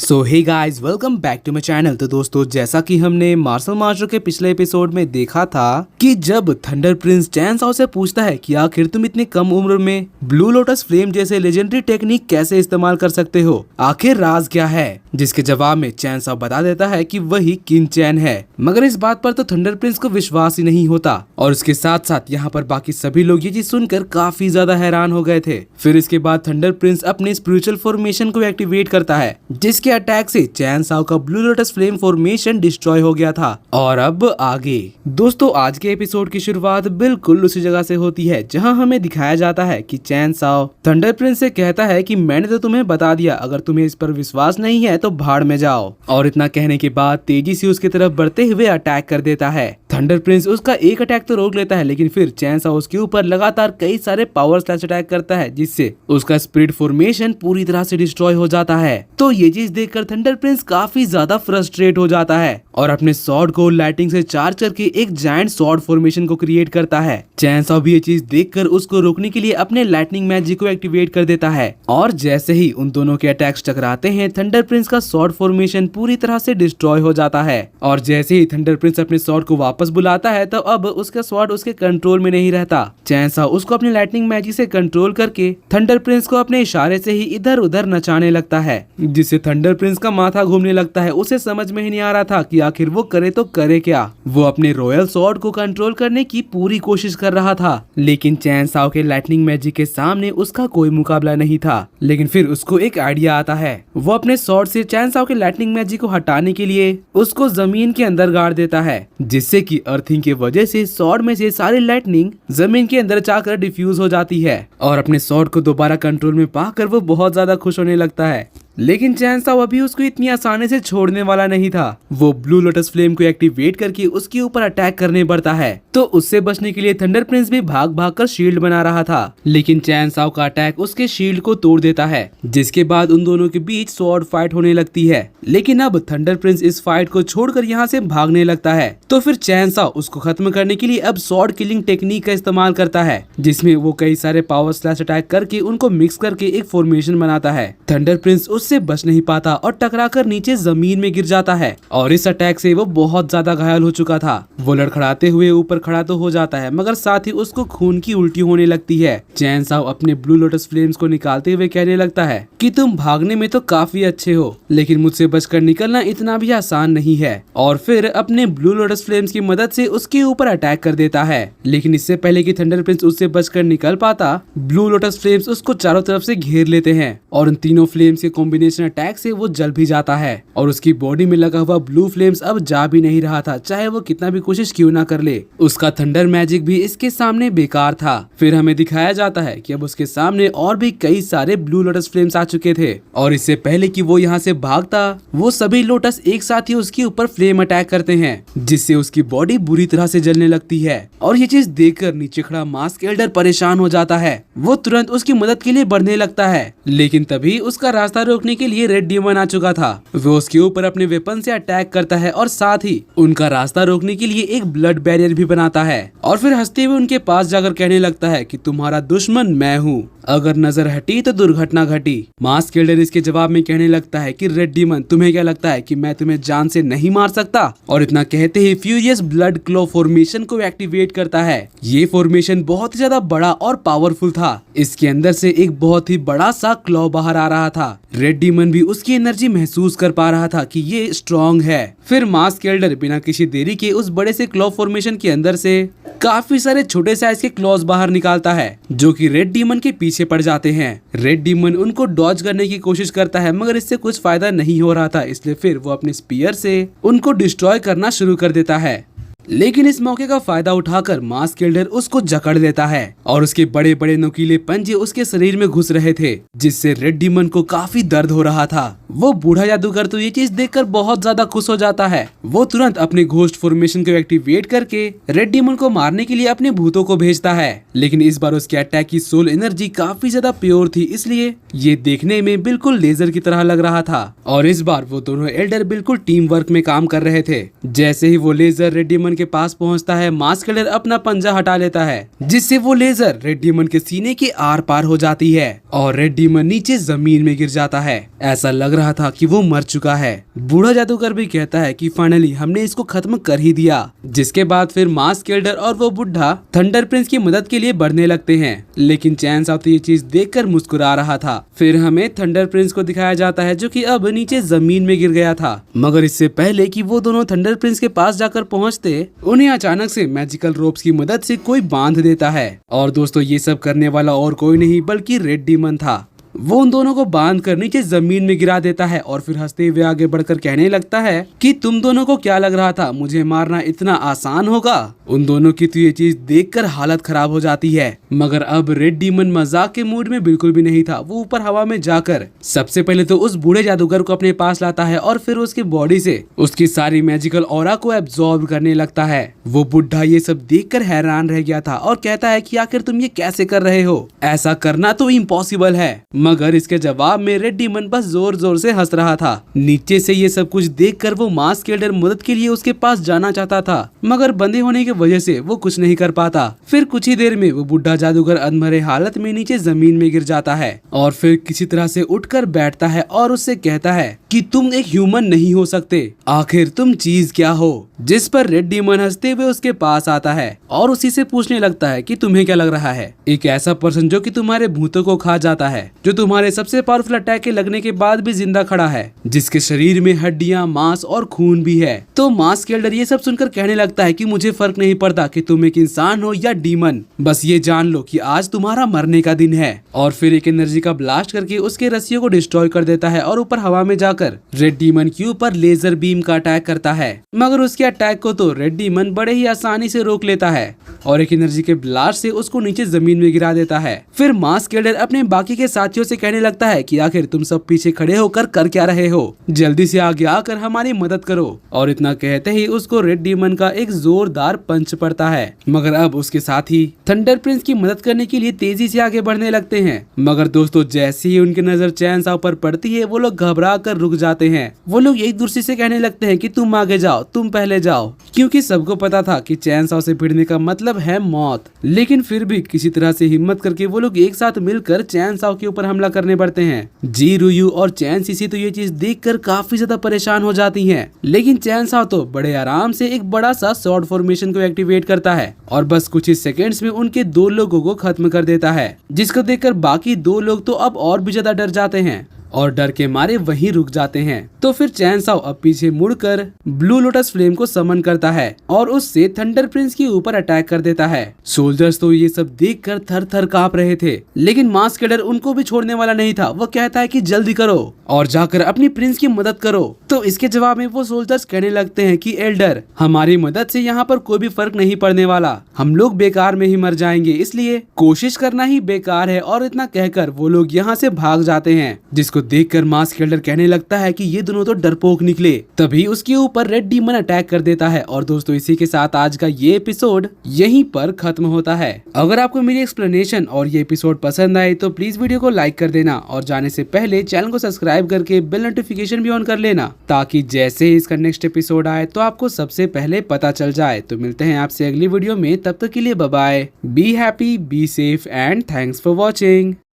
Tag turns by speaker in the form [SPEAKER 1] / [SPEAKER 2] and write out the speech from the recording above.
[SPEAKER 1] So hey guys, welcome back to my channel. तो दोस्तों, जैसा कि हमने मार्शल मास्टर के पिछले एपिसोड में देखा था कि जब थंडर प्रिंस चैन साओ से पूछता है कि आखिर तुम इतनी कम उम्र में ब्लू लोटस फ्लेम जैसे लेजेंडरी टेक्निक कैसे इस्तेमाल कर सकते हो, आखिर राज क्या है, जिसके जवाब में चैन साओ बता देता है कि वही किन चैन है। मगर इस बात पर तो थंडर प्रिंस को विश्वास ही नहीं होता और उसके साथ साथ यहाँ पर बाकी सभी लोग ये चीज सुनकर काफी ज्यादा हैरान हो गए थे। फिर इसके बाद थंडर प्रिंस अपने स्पिरिचुअल फॉर्मेशन को एक्टिवेट करता है, जिसके अटैक से चैन साओ का blue lotus flame formation destroy हो गया था। और अब आगे दोस्तों, आज के एपिसोड की शुरुआत बिल्कुल उसी जगह से होती है जहां हमें दिखाया जाता है कि चैन साओ थंडर प्रिंस से कहता है कि मैंने तो तुम्हें बता दिया, अगर तुम्हें इस पर विश्वास नहीं है तो भाड़ में जाओ। और इतना कहने के बाद तेजी से उसकी तरफ बढ़ते हुए अटैक कर देता है। थंडर प्रिंस उसका एक अटैक तो रोक लेता है, लेकिन फिर चैन साओ उसके ऊपर लगातार कई सारे पावर स्लैश अटैक करता है, जिससे उसका स्पिरिट फॉर्मेशन पूरी तरह से डिस्ट्रॉय हो जाता है। तो ये चीज देखकर थंडर प्रिंस काफी ज्यादा फ्रस्ट्रेट हो जाता है और अपने स्वॉर्ड को लाइटिंग से चार्ज करके एक जायंट स्वॉर्ड फॉर्मेशन को क्रिएट करता है। चैन साओ भी ये चीज देखकर उसको रोकने के लिए अपने लाइटनिंग मैजिक को एक्टिवेट कर देता है और जैसे ही उन दोनों के अटैक्स टकराते हैं, थंडर प्रिंस का स्वॉर्ड फॉर्मेशन पूरी तरह से डिस्ट्रॉय हो जाता है। और जैसे ही थंडर प्रिंस अपने स्वॉर्ड को वापस बुलाता है, तो अब उसका स्वॉर्ड उसके कंट्रोल में नहीं रहता। चैन साओ उसको अपने लाइटनिंग मैजिक से कंट्रोल करके थंडर प्रिंस को अपने इशारे से ही इधर उधर नचाने लगता है, जिससे थंडर प्रिंस का माथा घूमने लगता है। उसे समझ में ही नहीं आ रहा था कि आखिर वो करे तो करे क्या। वो अपने रॉयल स्वॉर्ड को कंट्रोल करने की पूरी कोशिश कर रहा था, लेकिन चैन साओ के लाइटनिंग मैजिक के सामने उसका कोई मुकाबला नहीं था। लेकिन फिर उसको एक आइडिया आता है। वो अपने स्वॉर्ड से चैन साओ के लाइटनिंग मैजिक को हटाने के लिए उसको जमीन के अंदर गाड़ देता है, जिससे कि अर्थिंग की वजह से स्वॉर्ड में से सारी लाइटनिंग जमीन के अंदर जाकर डिफ्यूज हो जाती है। और अपने स्वॉर्ड को दोबारा कंट्रोल में पाकर वो बहुत ज्यादा खुश होने लगता है। लेकिन चैन साओ अभी उसको इतनी आसानी से छोड़ने वाला नहीं था। वो ब्लू लोटस फ्लेम को एक्टिवेट करके उसके ऊपर अटैक करने बढ़ता है। तो उससे बचने के लिए थंडर प्रिंस भी भाग भाग कर शील्ड बना रहा था, लेकिन चैन साओ का अटैक उसके शील्ड को तोड़ देता है, जिसके बाद उन दोनों के बीच स्वॉर्ड फाइट होने लगती है। लेकिन अब थंडर प्रिंस इस फाइट को छोड़कर यहाँ से भागने लगता है। तो फिर चैन साओ उसको खत्म करने के लिए अब स्वॉर्ड किलिंग टेक्निक का इस्तेमाल करता है, जिसमें वो कई सारे पावर स्लैश अटैक करके उनको मिक्स करके एक फॉर्मेशन बनाता है। थंडर प्रिंस उससे बच नहीं पाता और टकराकर नीचे जमीन में गिर जाता है और इस अटैक से वो बहुत ज्यादा घायल हो चुका था। वो लड़खड़ाते हुए ऊपर खड़ा तो हो जाता है, मगर साथ ही उसको खून की उल्टी होने लगती है। चैन साओ अपने ब्लू लोटस फ्लेम्स को निकालते हुए कहने लगता है कि तुम भागने में तो काफी अच्छे हो, लेकिन मुझसे बचकर निकलना इतना भी आसान नहीं है। और फिर अपने ब्लू लोटस फ्लेम्स की मदद से उसके ऊपर अटैक कर देता है। लेकिन इससे पहले कि थंडर प्रिंस उससे बचकर निकल पाता, ब्लू लोटस फ्लेम्स उसको चारों तरफ से घेर लेते हैं और उन तीनों फ्लेम्स के कॉम्बिनेशन अटैक से वो जल भी जाता है और उसकी बॉडी में लगा हुआ ब्लू फ्लेम्स अब जा भी नहीं रहा था, चाहे वो कितना भी कोशिश क्यों ना कर ले। उसका थंडर मैजिक भी इसके सामने बेकार था। फिर हमें दिखाया जाता है कि अब उसके सामने और भी कई सारे ब्लू लोटस फ्लेम्स आ चुके थे और इससे पहले कि वो यहाँ से भागता, वो सभी लोटस एक साथ ही उसके ऊपर फ्लेम अटैक करते हैं, जिससे उसकी बॉडी बुरी तरह से जलने लगती है। और ये चीज देखकर नीचे खड़ा मास्क एल्डर परेशान हो जाता है। वो तुरंत उसकी मदद के लिए बढ़ने लगता है, लेकिन तभी उसका रास्ता रोकने के लिए रेड डीमन आ चुका था। वो उसके ऊपर अपने वेपन से अटैक करता है और साथ ही उनका रास्ता रोकने के लिए एक ब्लड बैरियर भी बनाता है और फिर हंसते हुए उनके पास जाकर कहने लगता है कि तुम्हारा दुश्मन मैं हूँ, अगर नजर हटी तो दुर्घटना घटी। मास्क एल्डर इसके जवाब में कहने लगता है कि रेड डीमन, तुम्हें क्या लगता है कि मैं तुम्हें जान से नहीं मार सकता? और इतना कहते ही फ्यूरियस ब्लड क्लो फॉर्मेशन को एक्टिवेट करता है। ये फॉर्मेशन बहुत ही ज्यादा बड़ा और पावरफुल था। इसके अंदर से एक बहुत ही बड़ा सा क्लॉ बाहर आ रहा था। रेड डीमन भी उसकी एनर्जी महसूस कर पा रहा था कि ये स्ट्रॉन्ग है। फिर मास्क एल्डर बिना किसी देरी के उस बड़े से क्लॉ फॉर्मेशन के अंदर से काफी सारे छोटे साइज के क्लॉज बाहर निकालता है, जो कि रेड डीमन के पीछे पड़ जाते हैं। रेड डीमन उनको डॉज करने की कोशिश करता है, मगर इससे कुछ फायदा नहीं हो रहा था, इसलिए फिर वो अपने स्पीयर से उनको डिस्ट्रॉय करना शुरू कर देता है। लेकिन इस मौके का फायदा उठाकर मास्क एल्डर उसको जकड़ लेता है और उसके बड़े बड़े नुकीले पंजे उसके शरीर में घुस रहे थे, जिससे रेड डीमन को काफी दर्द हो रहा था। वो बूढ़ा जादूगर तो ये चीज देखकर बहुत ज्यादा खुश हो जाता है। वो तुरंत अपने घोस्ट फॉर्मेशन को एक्टिवेट करके रेड डीमन को मारने के लिए अपने भूतों को भेजता है। लेकिन इस बार उसके अटैक की सोल एनर्जी काफी ज्यादा प्योर थी, इसलिए ये देखने में बिल्कुल लेजर की तरह लग रहा था। और इस बार वो दोनों एल्डर बिल्कुल टीम वर्क में काम कर रहे थे। जैसे ही वो लेजर रेड डीमन के पास पहुंचता है, मास्क किलर अपना पंजा हटा लेता है, जिससे वो लेजर रेड डीमन के सीने के आर पार हो जाती है और रेड डीमन नीचे जमीन में गिर जाता है। ऐसा लग रहा था कि वो मर चुका है। बूढ़ा जादूगर भी कहता है कि फाइनली हमने इसको खत्म कर ही दिया। जिसके बाद फिर मास्क किलर और वो बुढ़ा थंडर प्रिंस की मदद के लिए बढ़ने लगते हैं, लेकिन चैन सॉ तो ये चीज देखकर मुस्कुरा रहा था। फिर हमें थंडर प्रिंस को दिखाया जाता है जो कि अब नीचे जमीन में गिर गया था, मगर इससे पहले कि वो दोनों थंडर प्रिंस के पास जाकर पहुंचते, उन्हें अचानक से मैजिकल रोप्स की मदद से कोई बांध देता है। और दोस्तों ये सब करने वाला और कोई नहीं बल्कि रेड डीमन था। वो उन दोनों को बांध कर नीचे जमीन में गिरा देता है और फिर हंसते हुए आगे बढ़कर कहने लगता है कि तुम दोनों को क्या लग रहा था मुझे मारना इतना आसान होगा। उन दोनों की तो ये चीज देखकर हालत खराब हो जाती है, मगर अब रेड डीमन मजाक के मूड में बिल्कुल भी नहीं था। वो ऊपर हवा में जाकर सबसे पहले तो उस बूढ़े जादूगर को अपने पास लाता है और फिर उसकी बॉडी से उसकी सारी मैजिकल ऑरा को एब्जॉर्ब करने लगता है। वो बुढ़ा ये सब देखकर हैरान रह गया था और कहता है कि आखिर तुम ये कैसे कर रहे हो, ऐसा करना तो इम्पॉसिबल है। मगर इसके जवाब में रेड डीमन बस जोर जोर से हंस रहा था। नीचे से ये सब कुछ देखकर वो मास्क किलर मदद के लिए उसके पास जाना चाहता था, मगर बंधे होने की वजह से वो कुछ नहीं कर पाता। फिर कुछ ही देर में वो बुढ़ा जादूगर अधमरे हालत में नीचे जमीन में गिर जाता है और फिर किसी तरह से उठकर बैठता है और उससे कहता है कि तुम एक ह्यूमन नहीं हो सकते, आखिर तुम चीज क्या हो। जिस पर रेड डीमन हंसते हुए उसके पास आता है और उसी से पूछने लगता है कि तुम्हें क्या लग रहा है, एक ऐसा पर्सन जो कि तुम्हारे भूतों को खा जाता है, जो तुम्हारे सबसे पावरफुल अटैक के लगने के बाद भी जिंदा खड़ा है, जिसके शरीर में हड्डियां, मांस और खून भी है। तो मास्क किलर ये सब सुनकर कहने लगता है कि मुझे फर्क नहीं पड़ता कि तुम एक इंसान हो या डीमन, बस ये जान लो कि आज तुम्हारा मरने का दिन है। और फिर एक एनर्जी का ब्लास्ट करके उसके रस्सियों को डिस्ट्रॉय कर देता है और ऊपर हवा में जाकर रेड डीमन के ऊपर लेजर बीम का अटैक करता है, मगर उसके अटैक को तो रेड डीमन बड़े ही आसानी से रोक लेता है और एक एनर्जी के ब्लास्ट से उसको नीचे जमीन में गिरा देता है। फिर मास्क किलर अपने बाकी के साथियों से कहने लगता है कि आखिर तुम सब पीछे खड़े होकर कर क्या रहे हो, जल्दी से आगे आकर हमारी मदद करो। और इतना कहते ही उसको रेड डीमन का एक जोरदार पंच पड़ता है, मगर अब उसके साथी थंडर प्रिंस की मदद करने के लिए तेजी से आगे बढ़ने लगते हैं। मगर दोस्तों जैसे ही उनकी नजर चैन सॉ पर पड़ती है वो लोग घबरा कर रुक जाते हैं। वो लोग एक दूसरे से कहने लगते हैं कि तुम आगे जाओ, तुम पहले जाओ, क्योंकि सबको पता था कि चैन सॉ से भिड़ने का मतलब है मौत। लेकिन फिर भी किसी तरह से हिम्मत करके वो लोग एक साथ मिलकर चैन सॉ के ऊपर हमला करने पड़ते हैं। जी रुयू और चैन सीसी तो ये चीज देखकर काफी ज्यादा परेशान हो जाती हैं, लेकिन चैन सॉ तो बड़े आराम से एक बड़ा सा स्वॉर्ड फॉर्मेशन को एक्टिवेट करता है और बस कुछ ही सेकंड्स में उनके दो लोगों को खत्म कर देता है, जिसको देखकर बाकी दो लोग तो अब और भी ज्यादा डर जाते हैं और डर के मारे वहीं रुक जाते हैं। तो फिर चैन सॉ अब पीछे मुड़कर ब्लू लोटस फ्लेम को समन करता है और उससे थंडर प्रिंस के ऊपर अटैक कर देता है। सोल्जर्स तो ये सब देखकर थर थर कांप रहे थे, लेकिन मास्क किलर उनको भी छोड़ने वाला नहीं था। वो कहता है कि जल्दी करो और जाकर अपनी प्रिंस की मदद करो। तो इसके जवाब में वो सोल्जर्स कहने लगते हैं कि एल्डर, हमारी मदद से यहाँ पर कोई भी फर्क नहीं पड़ने वाला, हम लोग बेकार में ही मर जाएंगे, इसलिए कोशिश करना ही बेकार है। और इतना कहकर वो लोग यहाँ से भाग जाते हैं, जिसको देखकर मास्क किलर कहने लगता है कि ये दोनों तो डरपोक निकले। तभी उसके ऊपर रेड डीमन अटैक कर देता है। और दोस्तों इसी के साथ आज का ये एपिसोड यहीं पर खत्म होता है। अगर आपको मेरी एक्सप्लेनेशन और ये एपिसोड पसंद आए तो प्लीज वीडियो को लाइक कर देना और जाने से पहले चैनल को सब्सक्राइब करके बेल नोटिफिकेशन भी ऑन कर लेना, ताकि जैसे ही इसका नेक्स्ट एपिसोड आए तो आपको सबसे पहले पता चल जाए। तो मिलते हैं आपसे अगली वीडियो में, तब तक के लिए bye bye, be happy, be safe and thanks for watching.